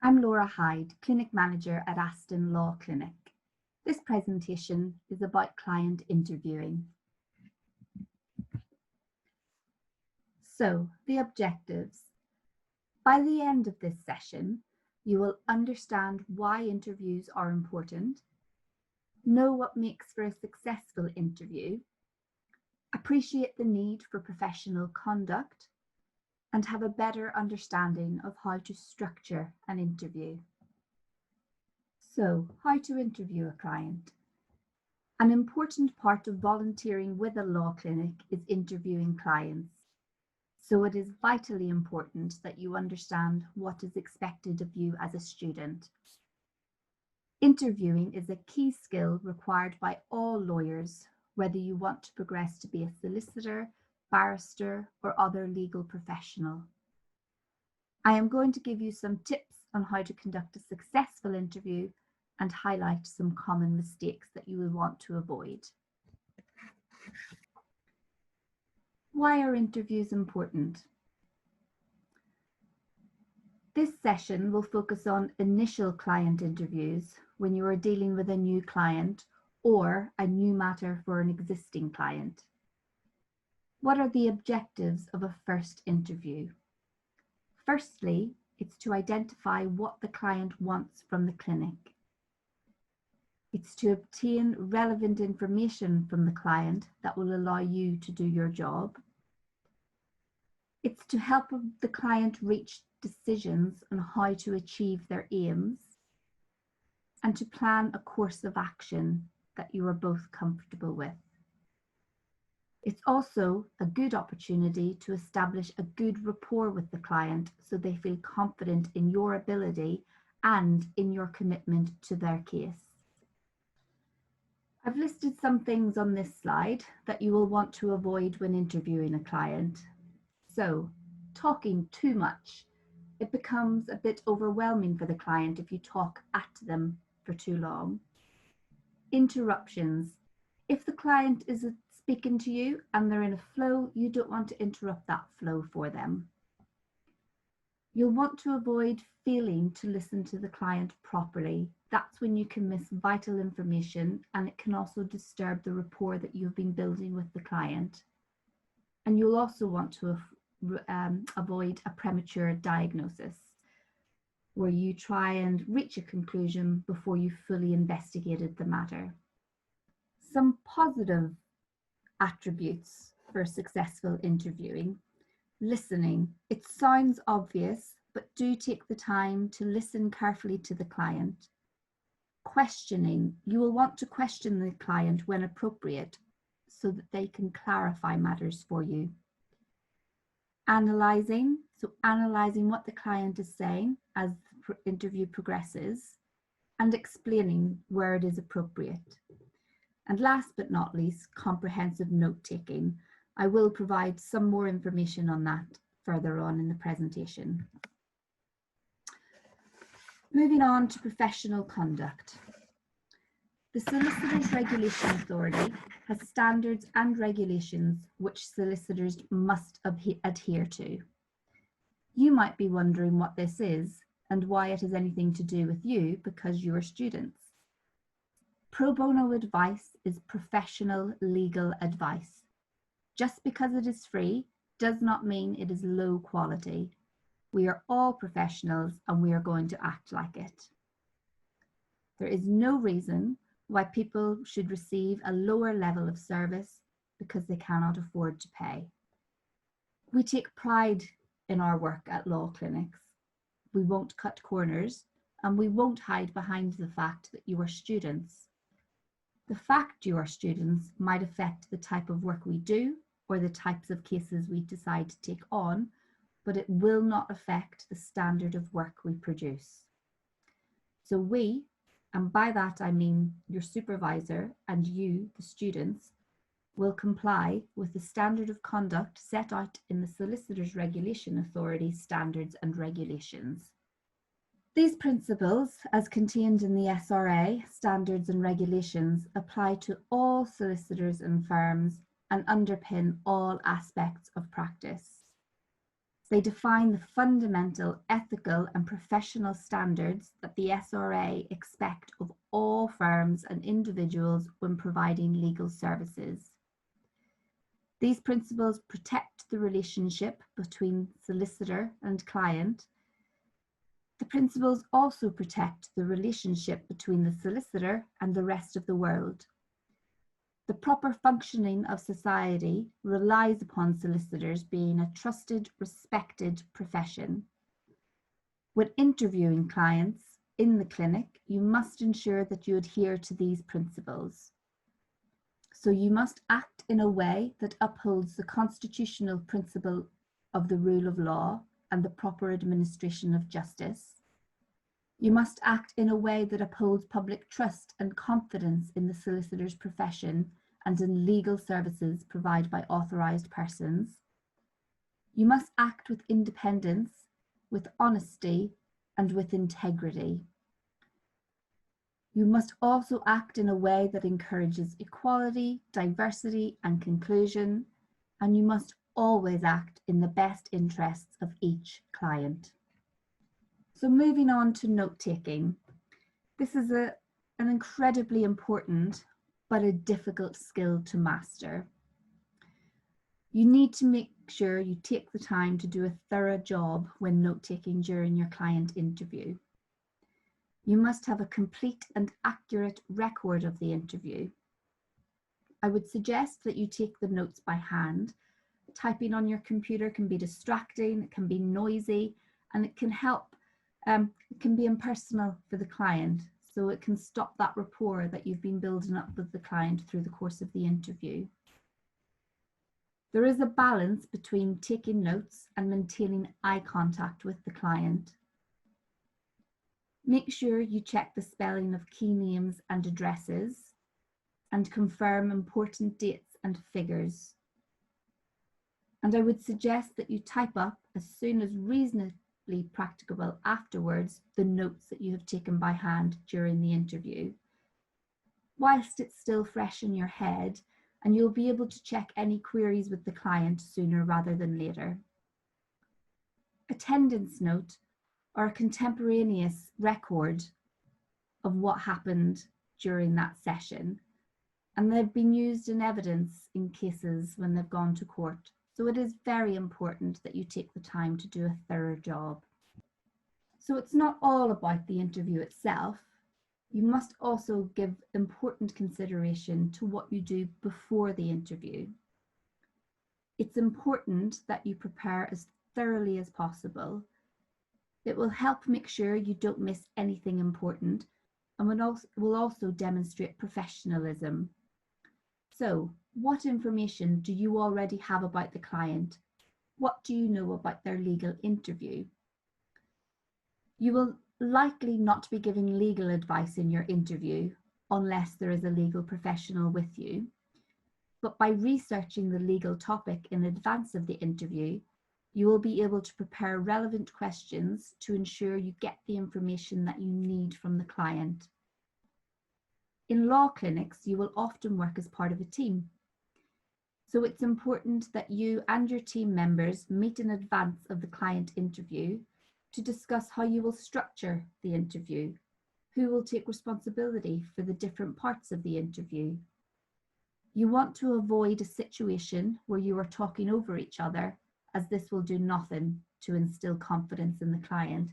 I'm Laura Hyde, Clinic Manager at Aston Law Clinic. This presentation is about client interviewing. So, the objectives. By the end of this session, you will understand why interviews are important, know what makes for a successful interview, appreciate the need for professional conduct, and have a better understanding of how to structure an interview. So, how to interview a client. An important part of volunteering with a law clinic is interviewing clients. So it is vitally important that you understand what is expected of you as a student. Interviewing is a key skill required by all lawyers, whether you want to progress to be a solicitor, barrister, or other legal professional. I am going to give you some tips on how to conduct a successful interview and highlight some common mistakes that you will want to avoid. Why are interviews important? This session will focus on initial client interviews when you are dealing with a new client or a new matter for an existing client. What are the objectives of a first interview? Firstly, it's to identify what the client wants from the clinic. It's to obtain relevant information from the client that will allow you to do your job. It's to help the client reach decisions on how to achieve their aims and to plan a course of action that you are both comfortable with. It's also a good opportunity to establish a good rapport with the client so they feel confident in your ability and in your commitment to their case. I've listed some things on this slide that you will want to avoid when interviewing a client. So, talking too much. It becomes a bit overwhelming for the client if you talk at them for too long. Interruptions. If the client is speaking to you and they're in a flow, you don't want to interrupt that flow for them. You'll want to avoid failing to listen to the client properly. That's when you can miss vital information, and it can also disturb the rapport that you've been building with the client. And you'll also want to avoid a premature diagnosis, where you try and reach a conclusion before you fully investigated the matter. Some positive attributes for successful interviewing. Listening. It sounds obvious, but do take the time to listen carefully to the client. Questioning. You will want to question the client when appropriate so that they can clarify matters for you. Analysing. So analysing what the client is saying as the interview progresses and explaining where it is appropriate. And last but not least, comprehensive note-taking. I will provide some more information on that further on in the presentation. Moving on to professional conduct. The Solicitors Regulation Authority has standards and regulations which solicitors must adhere to. You might be wondering what this is and why it has anything to do with you because you are students. Pro bono advice is professional legal advice. Just because it is free does not mean it is low quality. We are all professionals and we are going to act like it. There is no reason why people should receive a lower level of service because they cannot afford to pay. We take pride in our work at law clinics. We won't cut corners and we won't hide behind the fact that you are students. The fact you are students might affect the type of work we do or the types of cases we decide to take on, but it will not affect the standard of work we produce. So we, and by that I mean your supervisor and you, the students, will comply with the standard of conduct set out in the Solicitors Regulation Authority standards and regulations. These principles, as contained in the SRA standards and regulations, apply to all solicitors and firms and underpin all aspects of practice. They define the fundamental ethical and professional standards that the SRA expect of all firms and individuals when providing legal services. These principles protect the relationship between solicitor and client. The principles also protect the relationship between the solicitor and the rest of the world. The proper functioning of society relies upon solicitors being a trusted, respected profession. When interviewing clients in the clinic, you must ensure that you adhere to these principles. So you must act in a way that upholds the constitutional principle of the rule of law and the proper administration of justice. You must act in a way that upholds public trust and confidence in the solicitor's profession and in legal services provided by authorised persons. You must act with independence, with honesty, and with integrity. You must also act in a way that encourages equality, diversity, and inclusion, and you must always act in the best interests of each client. So moving on to note-taking. This is an incredibly important but a difficult skill to master. You need to make sure you take the time to do a thorough job when note-taking during your client interview. You must have a complete and accurate record of the interview. I would suggest that you take the notes by hand. Typing on your computer can be distracting, it can be noisy, and it can be impersonal for the client. So it can stop that rapport that you've been building up with the client through the course of the interview. There is a balance between taking notes and maintaining eye contact with the client. Make sure you check the spelling of key names and addresses and confirm important dates and figures. And I would suggest that you type up as soon as reasonably practicable afterwards the notes that you have taken by hand during the interview, whilst it's still fresh in your head, and you'll be able to check any queries with the client sooner rather than later. Attendance note or a contemporaneous record of what happened during that session, and they've been used in evidence in cases when they've gone to court. So it is very important that you take the time to do a thorough job. So it's not all about the interview itself. You must also give important consideration to what you do before the interview. It's important that you prepare as thoroughly as possible. It will help make sure you don't miss anything important and will also demonstrate professionalism. So, what information do you already have about the client? What do you know about their legal interview? You will likely not be giving legal advice in your interview unless there is a legal professional with you. But by researching the legal topic in advance of the interview, you will be able to prepare relevant questions to ensure you get the information that you need from the client. In law clinics, you will often work as part of a team. So it's important that you and your team members meet in advance of the client interview to discuss how you will structure the interview, who will take responsibility for the different parts of the interview. You want to avoid a situation where you are talking over each other, as this will do nothing to instill confidence in the client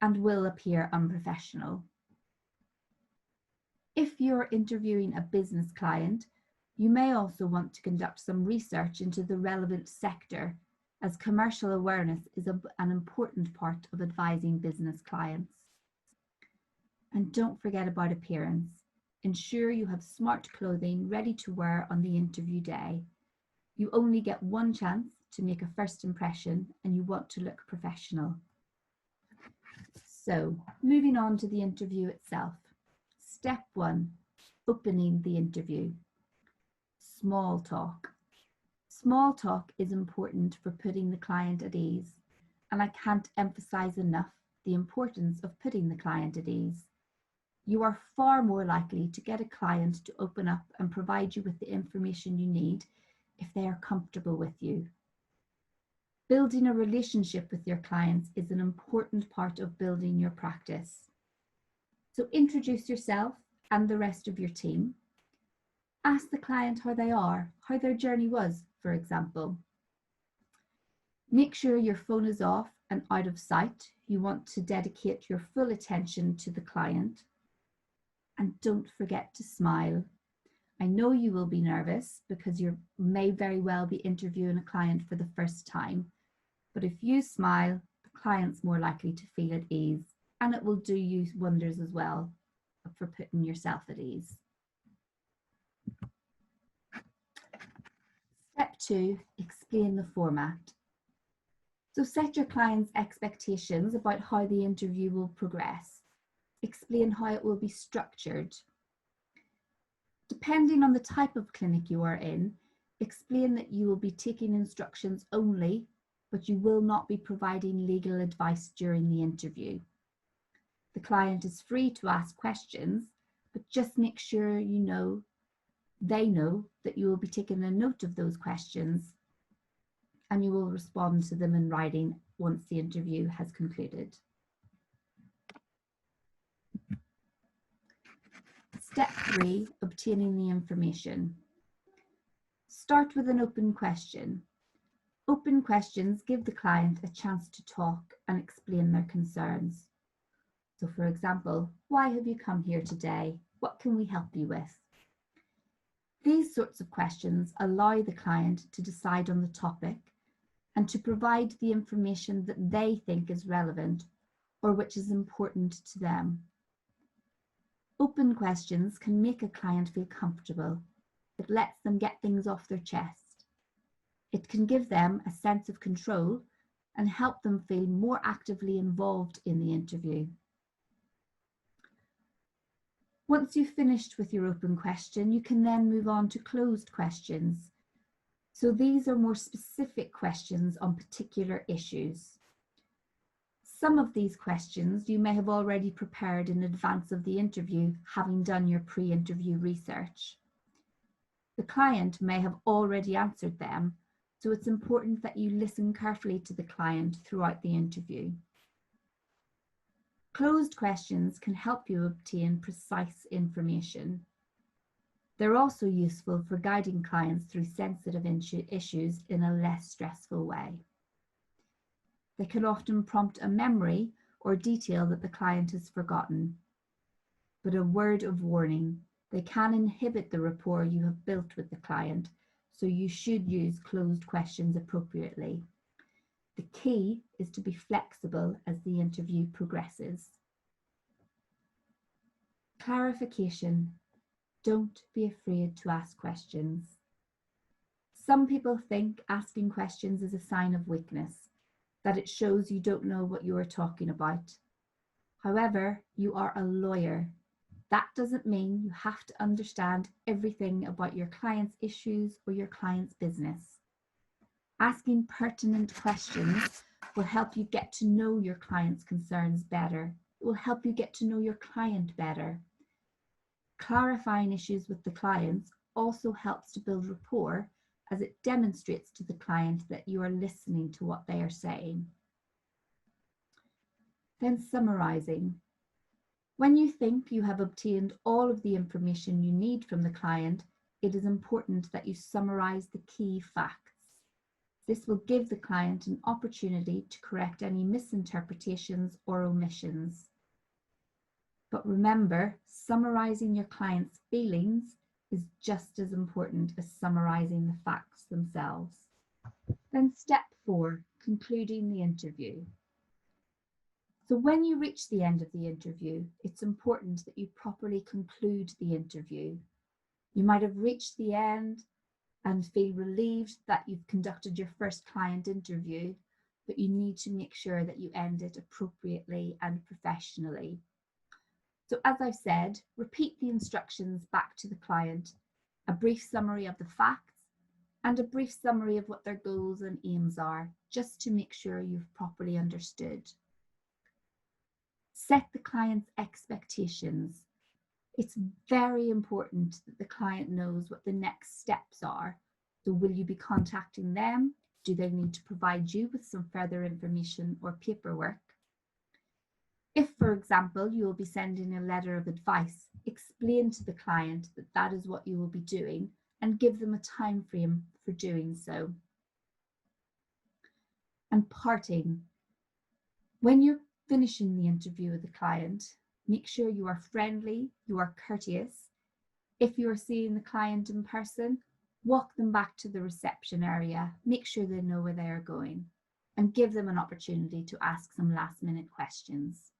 and will appear unprofessional. If you're interviewing a business client, you may also want to conduct some research into the relevant sector, as commercial awareness is an important part of advising business clients. And don't forget about appearance. Ensure you have smart clothing ready to wear on the interview day. You only get one chance to make a first impression and you want to look professional. So, moving on to the interview itself. Step 1, opening the interview. Small talk. Small talk is important for putting the client at ease, and I can't emphasize enough the importance of putting the client at ease. You are far more likely to get a client to open up and provide you with the information you need if they are comfortable with you. Building a relationship with your clients is an important part of building your practice. So introduce yourself and the rest of your team. Ask the client how they are, how their journey was, for example. Make sure your phone is off and out of sight. You want to dedicate your full attention to the client. And don't forget to smile. I know you will be nervous because you may very well be interviewing a client for the first time. But if you smile, the client's more likely to feel at ease, and it will do you wonders as well for putting yourself at ease. Step 2, explain the format. So set your client's expectations about how the interview will progress. Explain how it will be structured. Depending on the type of clinic you are in, explain that you will be taking instructions only, but you will not be providing legal advice during the interview. The client is free to ask questions, but just make sure they know that you will be taking a note of those questions and you will respond to them in writing once the interview has concluded. Step 3, obtaining the information. Start with an open question. Open questions give the client a chance to talk and explain their concerns. So for example, why have you come here today? What can we help you with? These sorts of questions allow the client to decide on the topic and to provide the information that they think is relevant or which is important to them. Open questions can make a client feel comfortable. It lets them get things off their chest. It can give them a sense of control and help them feel more actively involved in the interview. Once you've finished with your open question, you can then move on to closed questions. So these are more specific questions on particular issues. Some of these questions you may have already prepared in advance of the interview, having done your pre-interview research. The client may have already answered them, so it's important that you listen carefully to the client throughout the interview. Closed questions can help you obtain precise information. They're also useful for guiding clients through sensitive issues in a less stressful way. They can often prompt a memory or detail that the client has forgotten. But a word of warning, they can inhibit the rapport you have built with the client, so you should use closed questions appropriately. The key is to be flexible as the interview progresses. Clarification. Don't be afraid to ask questions. Some people think asking questions is a sign of weakness, that it shows you don't know what you are talking about. However, you are a lawyer. That doesn't mean you have to understand everything about your client's issues or your client's business. Asking pertinent questions will help you get to know your client's concerns better. It will help you get to know your client better. Clarifying issues with the clients also helps to build rapport, as it demonstrates to the client that you are listening to what they are saying. Then summarizing. When you think you have obtained all of the information you need from the client, it is important that you summarize the key facts. This will give the client an opportunity to correct any misinterpretations or omissions. But remember, summarizing your client's feelings is just as important as summarizing the facts themselves. Then step 4, concluding the interview. So when you reach the end of the interview, it's important that you properly conclude the interview. You might have reached the end and feel relieved that you've conducted your first client interview, but you need to make sure that you end it appropriately and professionally. So as I've said, repeat the instructions back to the client, a brief summary of the facts and a brief summary of what their goals and aims are, just to make sure you've properly understood. Set the client's expectations. It's very important that the client knows what the next steps are. So will you be contacting them? Do they need to provide you with some further information or paperwork? If, for example, you will be sending a letter of advice, explain to the client that that is what you will be doing and give them a time frame for doing so. And parting. When you're finishing the interview with the client, make sure you are friendly, you are courteous. If you are seeing the client in person, walk them back to the reception area, make sure they know where they are going, and give them an opportunity to ask some last-minute questions.